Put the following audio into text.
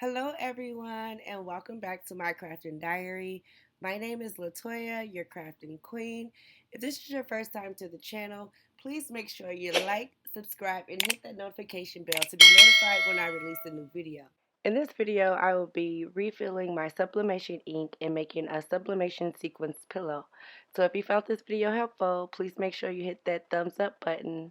Hello, everyone, and welcome back to my crafting diary. My name is Latoya, your crafting queen. If this is your first time to the channel, please make sure you like, subscribe, and hit that notification bell to be notified when I release a new video. In this video, I will be refilling my sublimation ink and making a sublimation sequence pillow. So if you found this video helpful, please make sure you hit that thumbs up button.